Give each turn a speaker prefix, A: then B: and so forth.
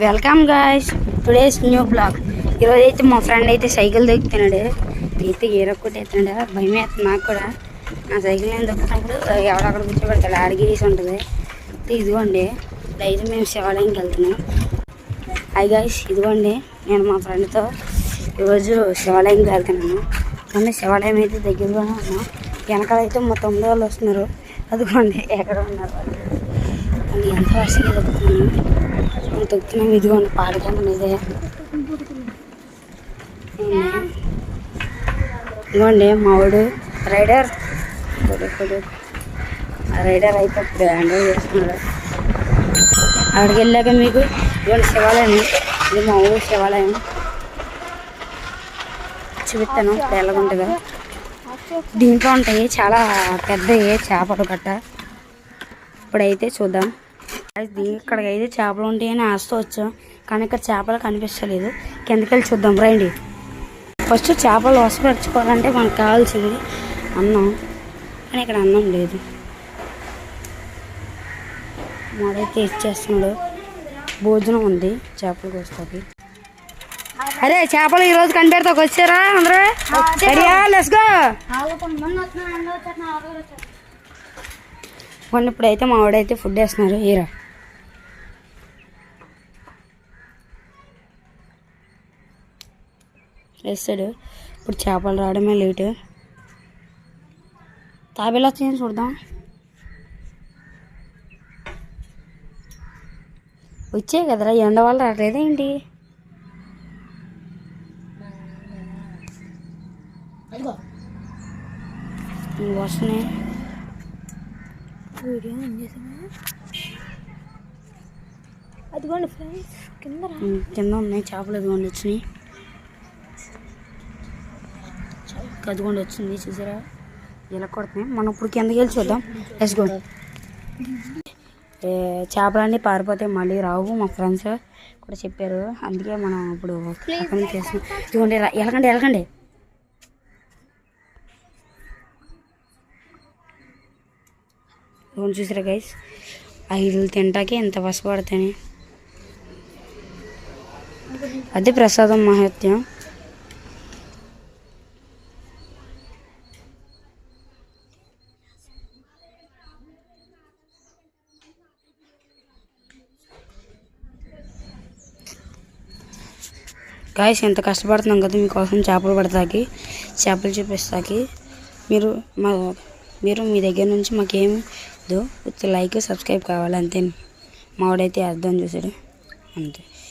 A: Welcome guys today's new blog. ఈరోజు అయితే మా ఫ్రెండ్ అయితే సైకిల్ దొక్కుతున్నాడు. అయితే ఏరొక్కటేస్తున్నాడు, భయం వేస్తుంది నాకు కూడా. నా సైకిల్ నేను దొక్కుతున్నప్పుడు ఎవడక్కడ కూర్చోబెడతాడు, ఆడికి వేసి ఉంటుంది. ఇదిగోండి అయితే మేము శివాలయంకి వెళ్తున్నాం. హాయ్ గాయ్స్, ఇదిగోండి నేను మా ఫ్రెండ్తో ఈరోజు శివాలయంకి వెళ్తున్నాను. మొన్న శివాలయం అయితే దగ్గరగానే ఉన్నాం. వెనకాల అయితే మా తొమ్మిది వాళ్ళు వస్తున్నారు. అదిగోండి ఎక్కడ ఉన్నారు వాళ్ళు. అది ఎంత వర్షంగా దొక్కుతున్నాం. ఇదిగోండి పాడకం ఇదే. ఇదిగోండి మావాడు రైడర్ రైడర్ అయితే ఇప్పుడు హ్యాండిల్ చేస్తున్నాడు. అక్కడికి వెళ్ళాక మీకు ఇదిగోండి శివాలయం, ఇది మా ఊరు శివాలయం చూపిస్తాను ఇప్పుడు ఎలాగుంటుందో. దీంట్లో ఉంటాయి చాలా పెద్దవి చేపలు గట్ట. ఇప్పుడైతే చూద్దాం. ఇక్కడికి అయితే చేపలు ఉంటాయని ఆస్తూ వచ్చాం, కానీ ఇక్కడ చేపలు కనిపించలేదు. కిందకెళ్ళి చూద్దాం రండి. ఫస్ట్ చేపలు వసపరుచుకోవాలంటే మనకు కావాల్సింది అన్నం, కానీ ఇక్కడ అన్నం లేదు. మాడైతే ఇచ్చేస్తున్నాడు. భోజనం ఉంది చేపలకు వస్తుంది. అరే చేపలు ఈరోజు కనిపెడతాకు వచ్చారా అందరూ? Let's go. ఇప్పుడైతే మా వాడైతే ఫుడ్ వేస్తున్నారు. హీరా వేస్తాడు. ఇప్పుడు చేపలు రావడమే లేటు. తాబేలు వచ్చి చూద్దాం. వచ్చే కదరా, ఎండ వల్ల రావట్లేదా ఏంటి? వస్తున్నాయి.
B: వీడియో ఏం చేసామా? అదిగోండి ఫ్రెండ్స్,
A: కింద ఉన్నాయి చేపలు. అదిగోండి వచ్చినాయి. అదిగోండి వచ్చింది చూసారా, ఇలా కొడుతున్నాయి. మనం ఇప్పుడు కిందకి వెళ్ళి చూద్దాం. Let's go. చేపలన్నీ పారిపోతాయి, మళ్ళీ రావు. మా ఫ్రెండ్స్ కూడా చెప్పారు, అందుకే మనం ఇప్పుడు పక్కన చేస్తున్నాం. ఇదిగోండి వెళ్ళకండి. చూసారా గైస్, ఐదులు తింటాకి ఎంత వసపడతాయి. అది ప్రసాదం మహత్యం. గాయస్ ఎంత కష్టపడుతున్నాం కదా మీకోసం చేపలు పడతాకి, చేపలు చూపిస్తాకి. మీరు మీ దగ్గర నుంచి మాకేం విత్ లైక్ సబ్స్క్రైబ్ కావాలి అంతే. మావాడైతే అర్థం చూసాడు అంతే.